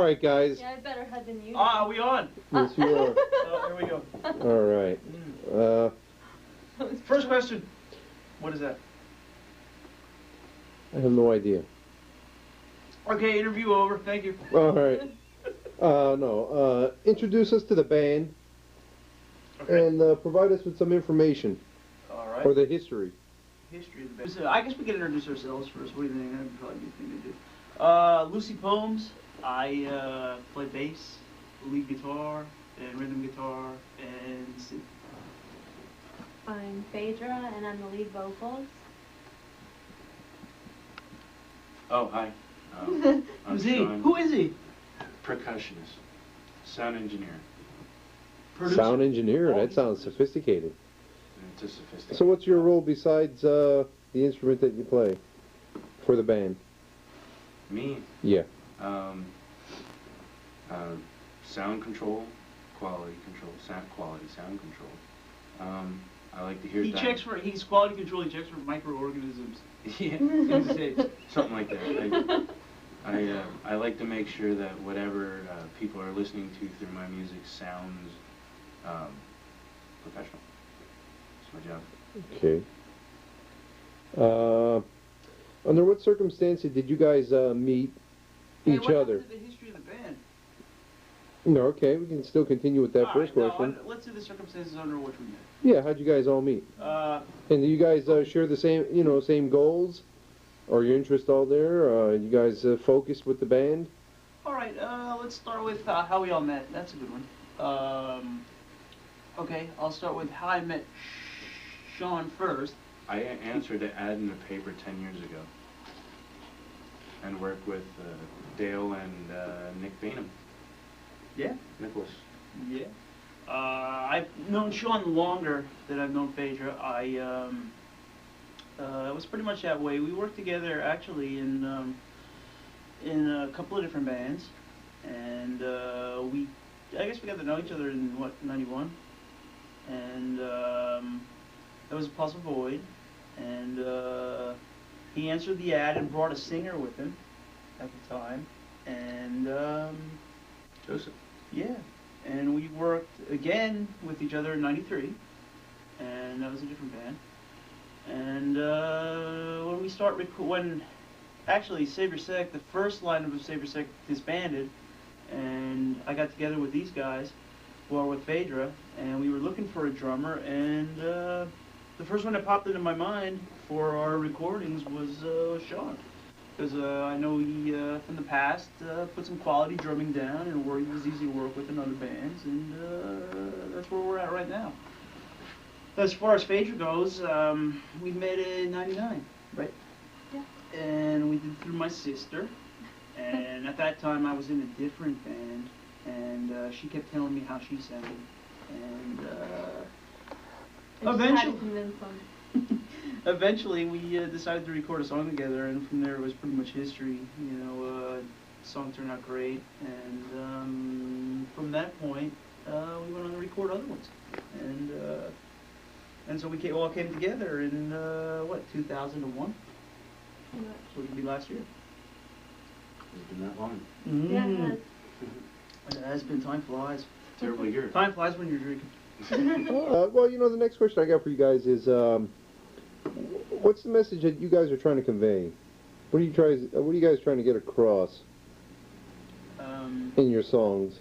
right, guys. Yeah, I better head than you. Ah, are we on? Yes, you are. Here we go. All right. First question. What is that? I have no idea. Okay, interview over. Thank you. All right. No. Introduce us to the band. Okay. And provide us with some information. All right. Or the history. History of the band. So I guess we can introduce ourselves first. What do you think? That'd probably be a thing to do. Lucy Poems. I play bass, lead guitar, and rhythm guitar, and synth. I'm Phaedra, and I'm the lead vocals. Oh, hi. Who's he? Who is he? Percussionist. Sound engineer. Producer? Sound engineer. That sounds sophisticated. It's a sophisticated. So what's your role besides the instrument that you play for the band? Me? Yeah. Sound control, quality control, sound control. I like to hear He checks for, he's quality control, he checks for microorganisms. Yeah. Something like that. I like to make sure that whatever people are listening to through my music sounds professional. That's my job. Okay. Under what circumstances did you guys meet each other? The history of the band. No, okay, we can still continue with that first question. No, let's do the circumstances under which we met. Yeah, how'd you guys all meet? And do you guys share the same, same goals? Or your interest all there? You guys focused with the band? All right, let's start with how we all met. That's a good one. Okay, I'll start with how I met Sean first. I answered an ad in the paper 10 years ago. And worked with Dale and Nick Bainham. Yeah? Nicholas. Yeah. I've known Sean longer than I've known Phaedra. It was pretty much that way. We worked together actually in a couple of different bands, and I guess we got to know each other in what, '91, and that was Puzzle Void, and he answered the ad and brought a singer with him at the time, and Joseph. Yeah, and we worked again with each other in '93, and that was a different band. And when we start when actually Savior Sect, the first lineup of Savior Sect disbanded, and I got together with these guys, well, with Phaedra, and we were looking for a drummer, and the first one that popped into my mind for our recordings was Sean. Because I know he, from the past, put some quality drumming down, and he was easy to work with in other bands, and that's where we're at right now. As far as Phaedra goes, we met in '99, right? Yeah. And we did through my sister, and at that time I was in a different band, and she kept telling me how she sounded, and eventually we decided to record a song together, and from there it was pretty much history. The song turned out great, and from that point we went on to record other ones, and so we all came together in what, 2001? Yeah. So it would be last year. It's been that long. Yeah, it has. It has been. Time flies. Terrible year. Time flies when you're drinking. Well, the next question I got for you guys is, what's the message that you guys are trying to convey? What are you guys trying to get across in your songs?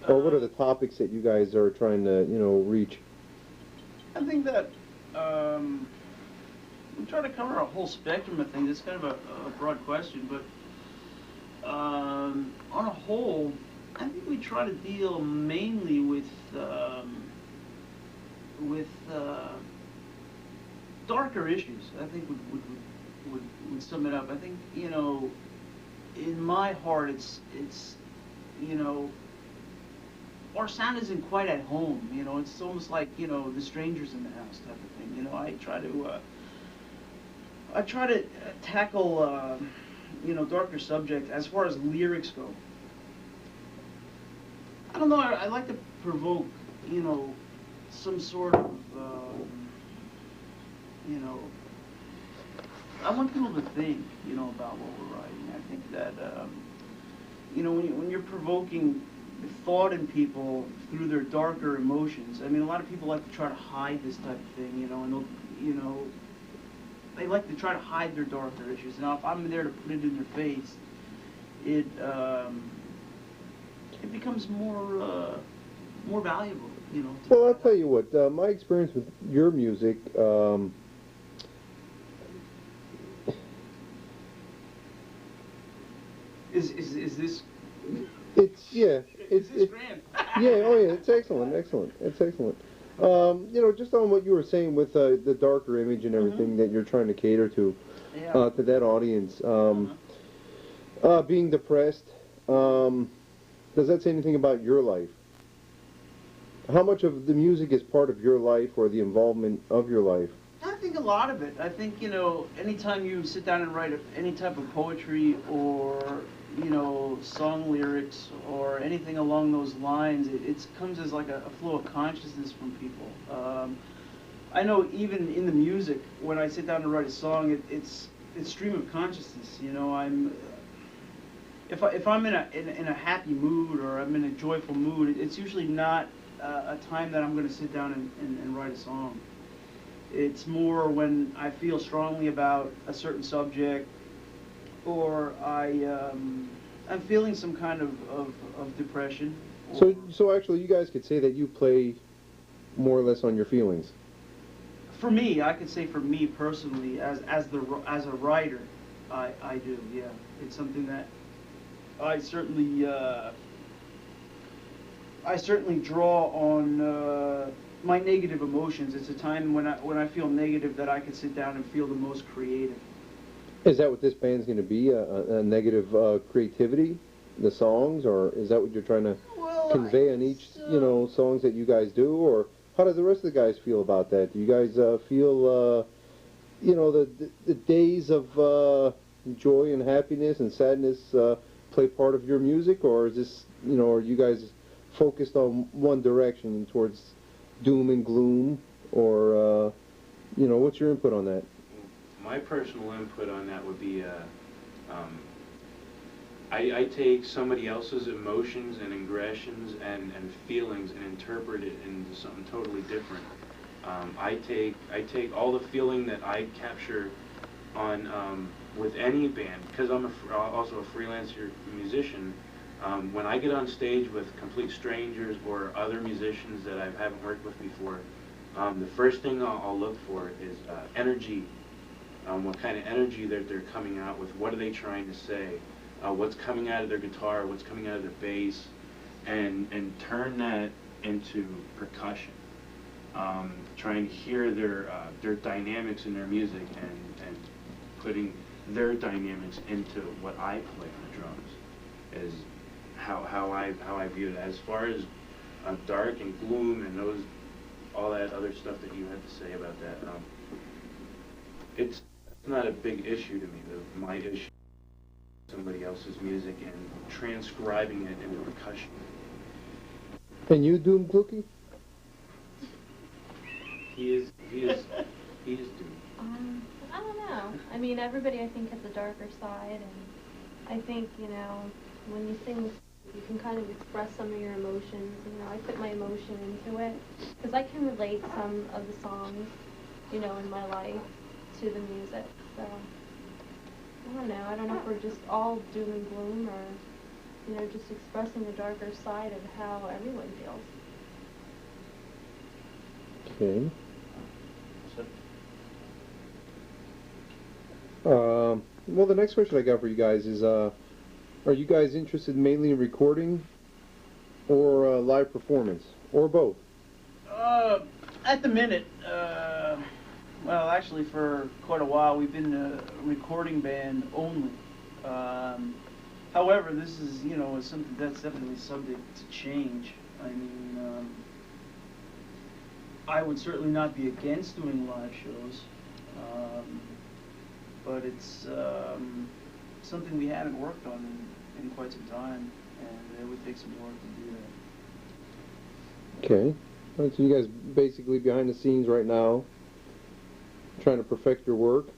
Or what are the topics that you guys are trying to, reach? I think that we try to cover a whole spectrum of things. It's kind of a broad question, but on a whole, I think we try to deal mainly with darker issues. I think would sum it up. I think, in my heart, it's our sound isn't quite at home. It's almost like, the strangers in the house type of thing. I try to tackle darker subjects as far as lyrics go. I don't know, I like to provoke, some sort of, I want people to think, about what we're writing. I think that you know, when you're provoking thought in people through their darker emotions. I mean, a lot of people like to try to hide this type of thing, you know, and they'll, you know, they like to try to hide their darker issues. Now, if I'm there to put it in their face, it becomes more valuable, you know. Well, I'll tell you what. My experience with your music. Is this? It's yeah. Is this grand? Yeah. Oh yeah. It's excellent. Excellent. It's excellent. You know, just on what you were saying with the darker image and everything that you're trying to cater to that audience. Being depressed. Does that say anything about your life? How much of the music is part of your life or the involvement of your life? I think a lot of it. I think, you know, anytime you sit down and write any type of poetry or, you know, song lyrics or anything along those lines, it comes as like a flow of consciousness from people. I know even in the music, when I sit down to write a song, it's stream of consciousness. You know, if I'm in a happy mood or I'm in a joyful mood, it's usually not a time that I'm going to sit down and write a song. It's more when I feel strongly about a certain subject, or I'm feeling some kind of depression. So actually, you guys could say that you play more or less on your feelings. For me, I could say for me personally, as a writer, I do. Yeah, it's something that I certainly draw on my negative emotions. It's a time when I feel negative that I can sit down and feel the most creative. Is that what this band's going to be? A negative creativity, the songs, or is that what you're trying to convey on each, you know, songs that you guys do, or how does the rest of the guys feel about that? Do you guys feel, you know, the days of joy and happiness and sadness play part of your music, or is this, you know, are you guys focused on one direction towards doom and gloom, or you know, what's your input on that? My personal input on that would be I take somebody else's emotions and aggressions and feelings and interpret it into something totally different. I take all the feeling that I capture on with any band, because I'm also a freelancer musician. When I get on stage with complete strangers or other musicians that I haven't worked with before, the first thing I'll look for is energy. What kind of energy they're coming out with, what are they trying to say, what's coming out of their guitar, what's coming out of their bass, and turn that into percussion. Trying to hear their dynamics in their music and putting their dynamics into what I play on the drums is how I view it. As far as dark and gloom and all that other stuff that you had to say about that, it's not a big issue to me. My issue is somebody else's music and transcribing it into percussion. And you, Doom Glookie? He is Doom. I don't know. I mean, everybody, I think, has a darker side, and I think, you know, when you sing, you can kind of express some of your emotions. You know, I put my emotion into it, because I can relate some of the songs, you know, in my life to the music. So, I don't know. I don't know if we're just all doom and gloom, or, you know, just expressing the darker side of how everyone feels. Okay. Well, the next question I got for you guys is, are you guys interested mainly in recording or live performance, or both? At the minute, well, actually, for quite a while, we've been a recording band only. However, this is, you know, something that's definitely subject to change. I mean, I would certainly not be against doing live shows, but it's something we haven't worked on in quite some time, and it would take some work to do that. Okay. All right, so you guys basically behind the scenes right now, trying to perfect your work?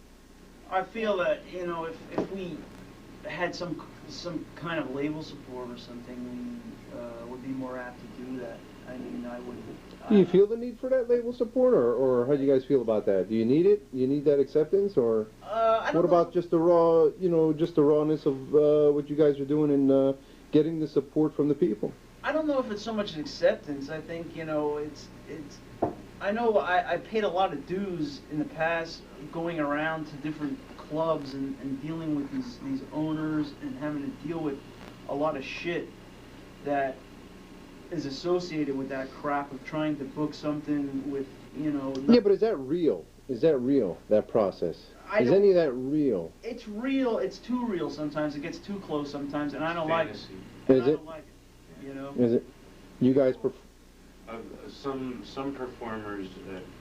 I feel that, you know, if we had some kind of label support or something, we would be more apt to do that. I mean, I would. Do you feel the need for that label support, or how do you guys feel about that? Do you need it? Do you need that acceptance, or what about just the raw, just the rawness of what you guys are doing and getting the support from the people? I don't know if it's so much an acceptance. I think, it's. I know I paid a lot of dues in the past, going around to different clubs and dealing with these owners and having to deal with a lot of shit that is associated with that crap of trying to book something with, Yeah, but is that real? Is that real, that process? Is any of that real? It's real. It's too real sometimes. It gets too close sometimes, and I don't like it. Is it? I don't like it, Is it? You guys some performers,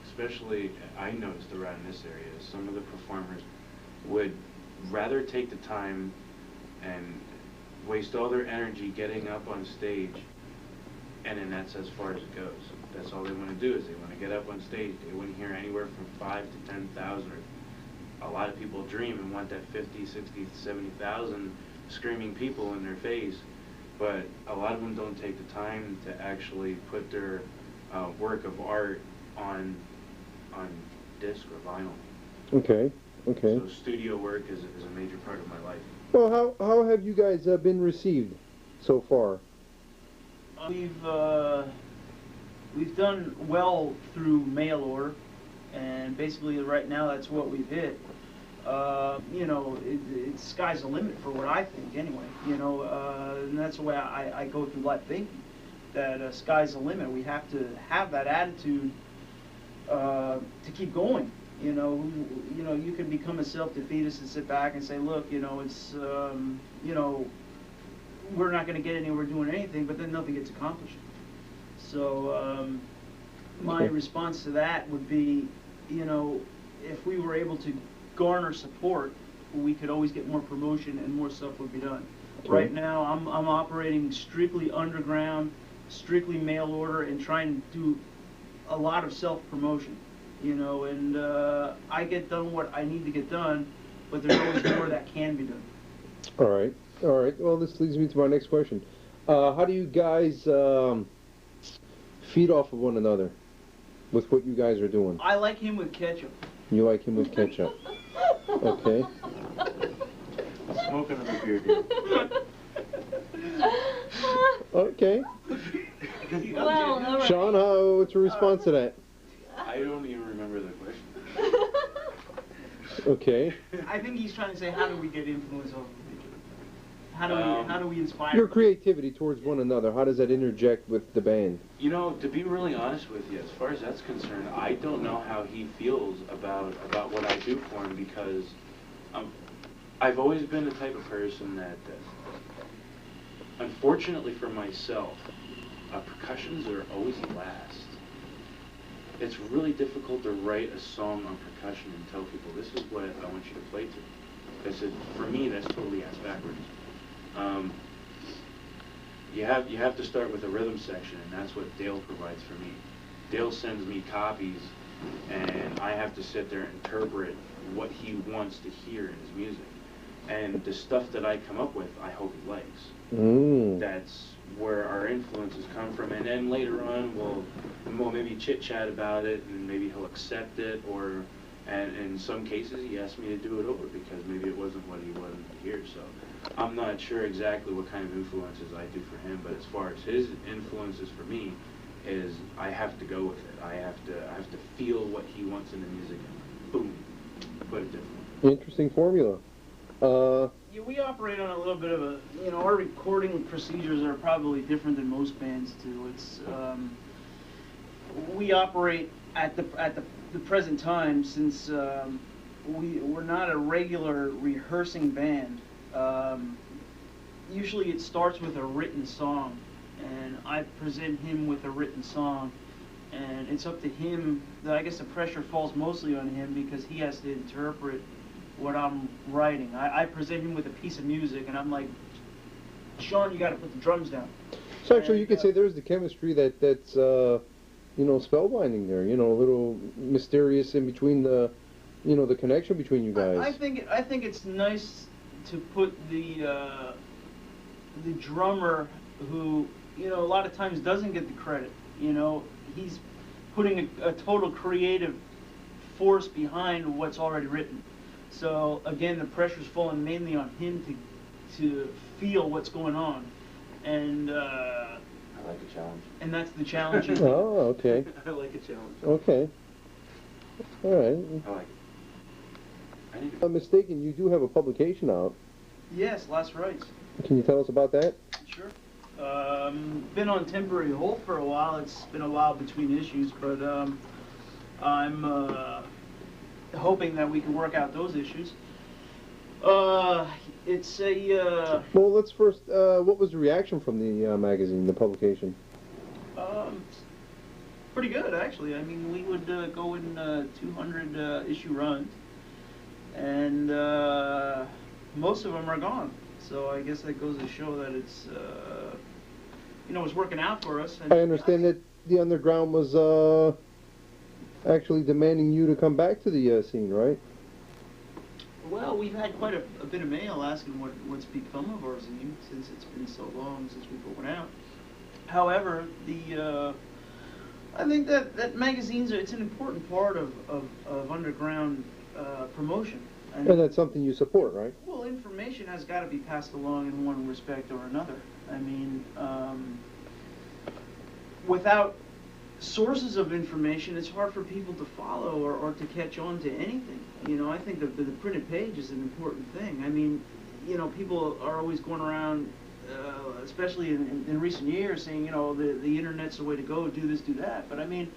especially I noticed around this area, some of the performers would rather take the time and waste all their energy getting up on stage, and then that's as far as it goes. That's all they want to do, is they want to get up on stage. They want to hear anywhere from 5 to 10,000. A lot of people dream and want that 50, 60, 70,000 screaming people in their face, but a lot of them don't take the time to actually put their work of art on disc or vinyl. Okay, okay. So studio work is a major part of my life. Well, how have you guys been received so far? We've done well through mail order, and basically right now that's what we've hit. It's sky's the limit for what I think anyway, and that's the way I go through life thinking, that sky's the limit. We have to have that attitude to keep going. You can become a self-defeatist and sit back and say, look, it's, we're not going to get anywhere doing anything, but then nothing gets accomplished. So my response to that would be, if we were able to garner support, we could always get more promotion and more stuff would be done. Okay. Right now, I'm operating strictly underground, strictly mail order, and trying to do a lot of self-promotion, and I get done what I need to get done, but there's always more that can be done. All right. Well, this leads me to my next question. How do you guys feed off of one another with what you guys are doing? I like him with ketchup. You like him with ketchup. Okay. Smoke another beer, dude. Okay. Well, Sean, what's your response to that? I don't even remember the question. Okay. I think he's trying to say, how do we get influence over people? How do we inspire your creativity towards one another? How does that interject with the band? To be really honest with you, as far as that's concerned, I don't know how he feels about what I do for him, because I've always been the type of person that unfortunately for myself, percussions are always last. It's really difficult to write a song on percussion and tell people, this is what I want you to play to. I said, for me, that's totally ass backwards. You have to start with a rhythm section, and that's what Dale provides for me. Dale sends me copies, and I have to sit there and interpret what he wants to hear in his music. And the stuff that I come up with, I hope he likes. That's where our influences come from, and then later on we'll maybe chit-chat about it, and maybe he'll accept it, and in some cases he asked me to do it over because maybe it wasn't what he wanted to hear. So I'm not sure exactly what kind of influences I do for him, but as far as his influences for me, is I have to go with it. I have to feel what he wants in the music, and boom, put it differently. Interesting formula. Yeah, we operate on a little bit of a, our recording procedures are probably different than most bands do. It's, we operate at the present time, since we're not a regular rehearsing band. Usually it starts with a written song, and I present him with a written song, and it's up to him. I guess the pressure falls mostly on him because he has to interpret what I'm writing. I present him with a piece of music, and I'm like, Sean, you got to put the drums down. So actually, you could say there's the chemistry that's spellbinding there. A little mysterious in between the connection between you guys. I think it's nice to put the the drummer who, you know, a lot of times doesn't get the credit. You know, he's putting a total creative force behind what's already written. So again, the pressure's falling mainly on him to feel what's going on, and I like a challenge. And that's the challenge. Oh, okay. I like a challenge. Okay. All right. I like it. I need If to... I'm mistaken, you do have a publication out. Yes, Last Rites. Can you tell us about that? Sure. Been on temporary hold for a while. It's been a while between issues, but I'm hoping that we can work out those issues. It's a... Well, let's first, what was the reaction from the magazine, the publication? Pretty good, actually. I mean, we would go in 200 issue runs, and most of them are gone. So I guess that goes to show that it's, you know, it's working out for us. And I understand that the underground was actually demanding you to come back to the scene, right? Well, we've had quite a bit of mail asking what's become of our zine since it's been so long since we put one out. However, I think that magazines it's an important part of underground promotion. And that's something you support, right? Well, information has got to be passed along in one respect or another. I mean, without sources of information, it's hard for people to follow or to catch on to anything. You know, I think the printed page is an important thing. I mean, you know, people are always going around, especially in recent years, saying, you know, the internet's the way to go, do this, do that. But I mean,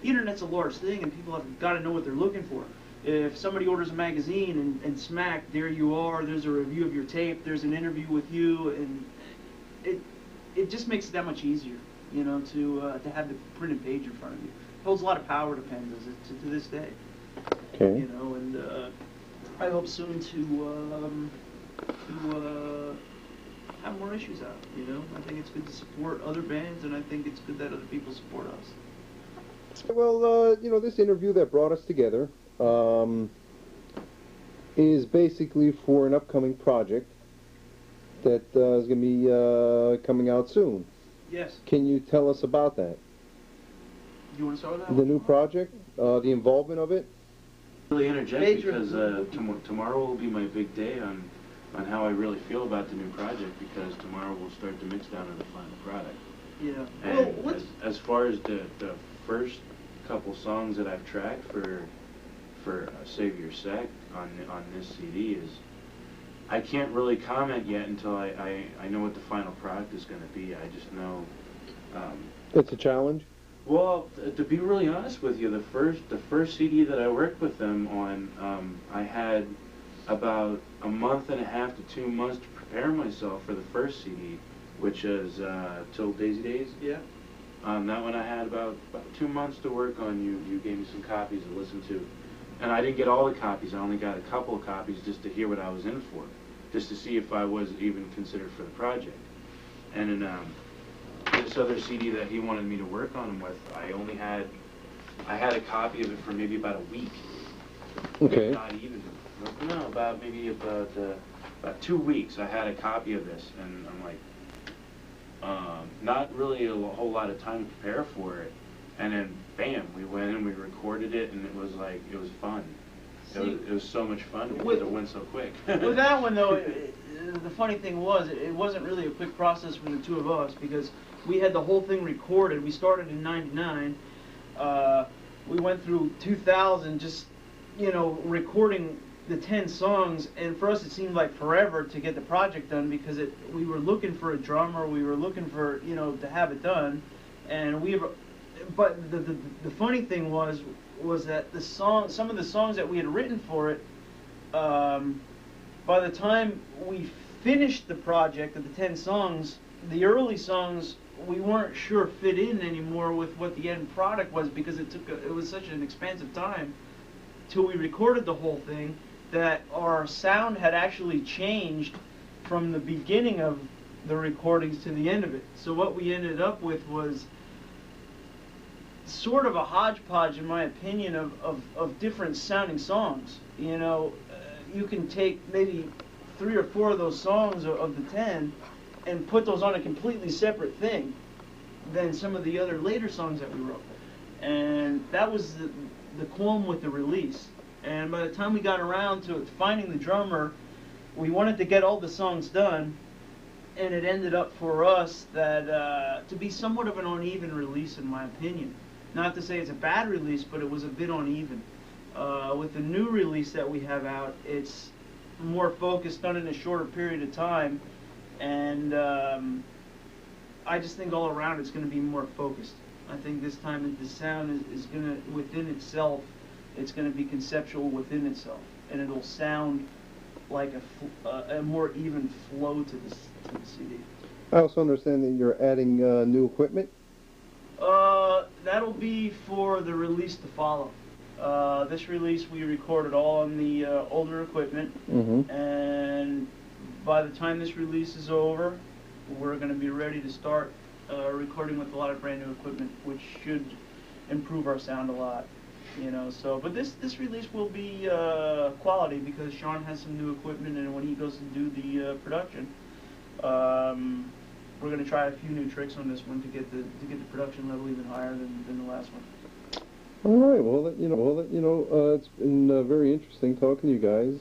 the internet's a large thing, and people have got to know what they're looking for. If somebody orders a magazine and smack, there you are, there's a review of your tape, there's an interview with you, and it just makes it that much easier, you know, to have the printed page in front of you. It holds a lot of power to pens to this day. Okay. You know, and I hope soon to have more issues out, you know. I think it's good to support other bands, and I think it's good that other people support us. Well, you know, this interview that brought us together is basically for an upcoming project that is going to be coming out soon. Yes. Can you tell us about that? You want to start with that? The new project, the involvement of it? Really interject Phaedra. because tomorrow will be my big day on how I really feel about the new project, because tomorrow we'll start the mix down to the final product. Yeah. And Well, as far as the first couple songs that I've tracked for Savior Sect on this CD is, I can't really comment yet until I know what the final product is going to be. I just know. It's a challenge? Well, to be really honest with you, the first CD that I worked with them on, I had about a month and a half to 2 months to prepare myself for the first CD, which is Til Daisydays. yeah. That one I had about 2 months to work on. You gave me some copies to listen to. And I didn't get all the copies. I only got a couple of copies just to hear what I was in for, just to see if I was even considered for the project. And in this other CD that he wanted me to work on him with, I had a copy of it for maybe about a week. Okay. Not even. No, about 2 weeks. I had a copy of this, and I'm like, not really a whole lot of time to prepare for it. And then, bam, we went in, we recorded it, and it was fun. It was so much fun because it went so quick. With that one, though, the funny thing was, it wasn't really a quick process for the two of us, because we had the whole thing recorded. We started in '99. We went through 2000 just, you know, recording the 10 songs, and for us it seemed like forever to get the project done, because we were looking for a drummer, we were looking for, you know, to have it done, and but the funny thing was that some of the songs that we had written for it, by the time we finished the project of the 10 songs, the early songs we weren't sure fit in anymore with what the end product was, because it was such an expansive time till we recorded the whole thing that our sound had actually changed from the beginning of the recordings to the end of it. So what we ended up with was sort of a hodgepodge, in my opinion, of different sounding songs. You know, you can take maybe 3 or 4 of those songs of the 10 and put those on a completely separate thing than some of the other later songs that we wrote. And that was the qualm with the release. And by the time we got around to finding the drummer, we wanted to get all the songs done, and it ended up for us that to be somewhat of an uneven release, in my opinion. Not to say it's a bad release, but it was a bit uneven. With the new release that we have out, it's more focused, done in a shorter period of time, and I just think all around it's going to be more focused. I think this time the sound is going to, within itself, it's going to be conceptual within itself, and it'll sound like a more even flow to the CD. I also understand that you're adding new equipment. That'll be for the release to follow. This release we recorded all on the older equipment, and by the time this release is over, we're going to be ready to start recording with a lot of brand new equipment, which should improve our sound a lot. You know, so, but this release will be quality because Sean has some new equipment, and when he goes to do the production, we're going to try a few new tricks on this one to get the production level even higher than the last one. All right. Well, it's been very interesting talking to you guys.